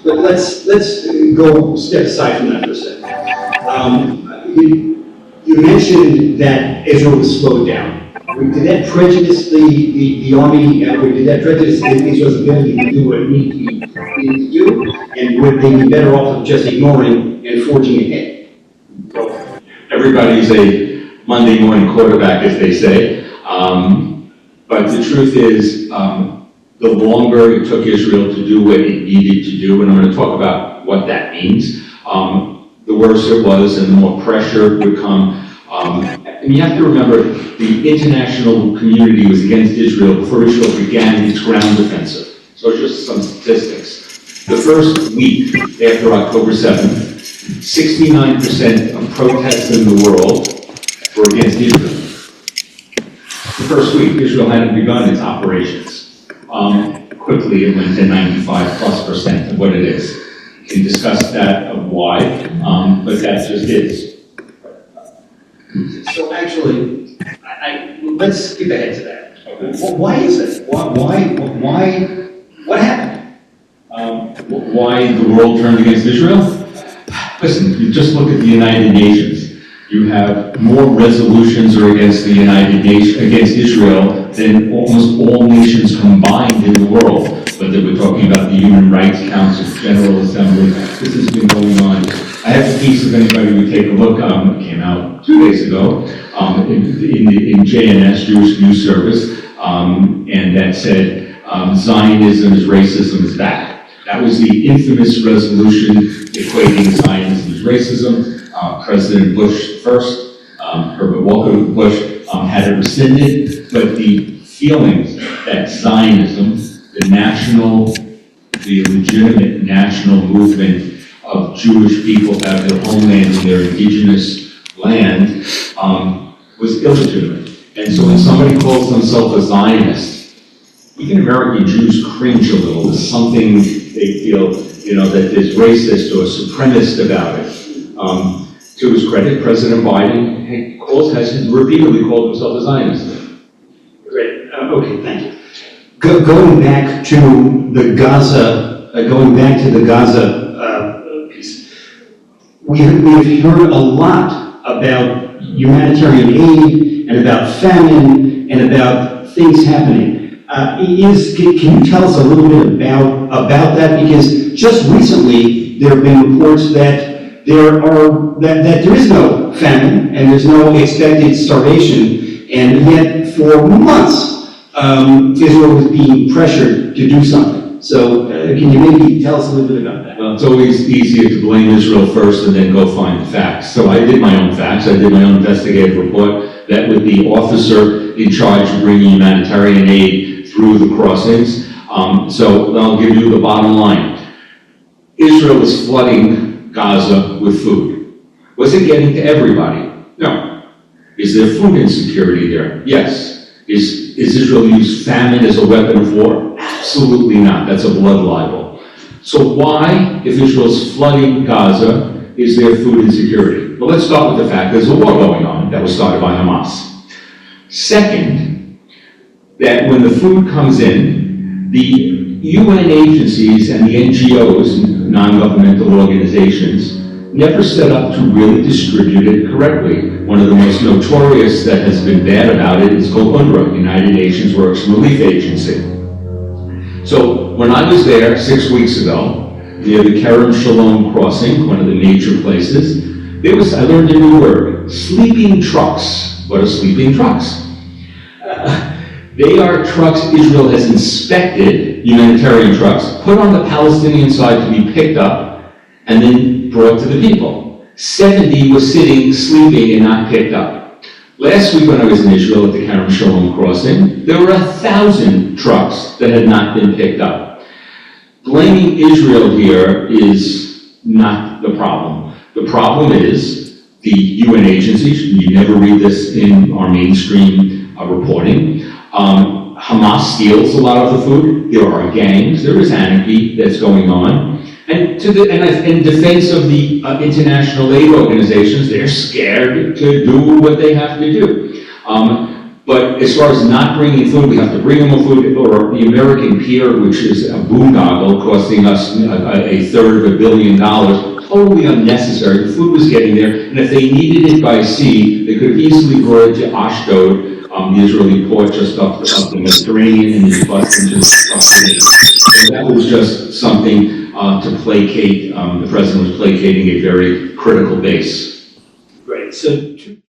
But let's go step aside from that for a second. You mentioned that Israel was slowed down. Did that prejudice the army, or did that prejudice Israel's ability to do what it needed to do? And would they be better off of just ignoring and forging ahead? Everybody's a Monday morning quarterback, as they say. But the truth is, the longer it took Israel to do what it needed to do, and I'm going to talk about what that means, the worse it was and the more pressure would come. And you have to remember, the international community was against Israel before Israel began its ground offensive. So just some statistics. The first week after October 7th, 69% of protests in the world were against Israel. The first week, Israel hadn't begun its operations. Quickly, it went to 95+% of what it is. We can discuss that of why, but that just is. So actually, let's skip ahead to that. Okay. Why is it? What happened? Why the world turned against Israel? Listen, you just look at the United Nations. You have more resolutions are against the United Nations, against Israel, than almost all nations combined in the world. Whether we're talking about the Human Rights Council, General Assembly, this has been going on. I have a piece, if anybody would take a look, it came out 2 days ago, in JNS, Jewish News Service, and that said, Zionism is racism is back. That was the infamous resolution equating Zionism as racism. President Bush first, Herbert Walker Bush, had it rescinded, but the feeling that Zionism, the legitimate national movement of Jewish people to have their homeland and their indigenous land, was illegitimate. And so when somebody calls themselves a Zionist, even American Jews cringe a little. There's something they feel, that is racist or supremacist about it. To his credit, President Biden has repeatedly called himself a Zionist. Great. Okay, thank you. Going back to the Gaza piece, we have heard a lot about humanitarian aid and about famine and about things happening. Can you tell us a little bit about that? Because just recently there have been reports that there is no famine and there's no expected starvation, and yet for months Israel was being pressured to do something. So can you maybe tell us a little bit about that? Well, it's always easier to blame Israel first and then go find the facts. So I did my own facts. I did my own investigative report. That with the officer in charge of bringing humanitarian aid through the crossings. So I'll give you the bottom line. Israel is flooding Gaza with food. Was it getting to everybody? No. Is there food insecurity there? Yes. Is Israel use famine as a weapon of war? Absolutely not. That's a blood libel. So why, if Israel's flooding Gaza, is there food insecurity? Well, let's start with the fact there's a war going on that was started by Hamas. Second, that when the food comes in, the UN agencies and the NGOs, non-governmental organizations, never set up to really distribute it correctly. One of the most notorious that has been bad about it is called UNRWA, United Nations Works Relief Agency. So when I was there 6 weeks ago, near the Kerem Shalom crossing, one of the major places, I learned a new word, sleeping trucks. What are sleeping trucks? They are trucks Israel has inspected, humanitarian trucks, put on the Palestinian side to be picked up, and then brought to the people. 70 were sitting, sleeping, and not picked up. Last week when I was in Israel at the Kerem Shalom crossing, there were 1,000 trucks that had not been picked up. Blaming Israel here is not the problem. The problem is the UN agencies. You never read this in our mainstream reporting. Hamas steals a lot of the food. There are gangs. There is anarchy that's going on. And in defense of the international aid organizations, they're scared to do what they have to do. But as far as not bringing food, we have to bring them more food, or the American Pier, which is a boondoggle, costing us a third of $1 billion, totally unnecessary. The food was getting there, and if they needed it by sea, they could have easily brought it to Ashdod, the Israeli port just up the Mediterranean, and just bust into the So that was just something to placate. The president was placating a very critical base. Great. So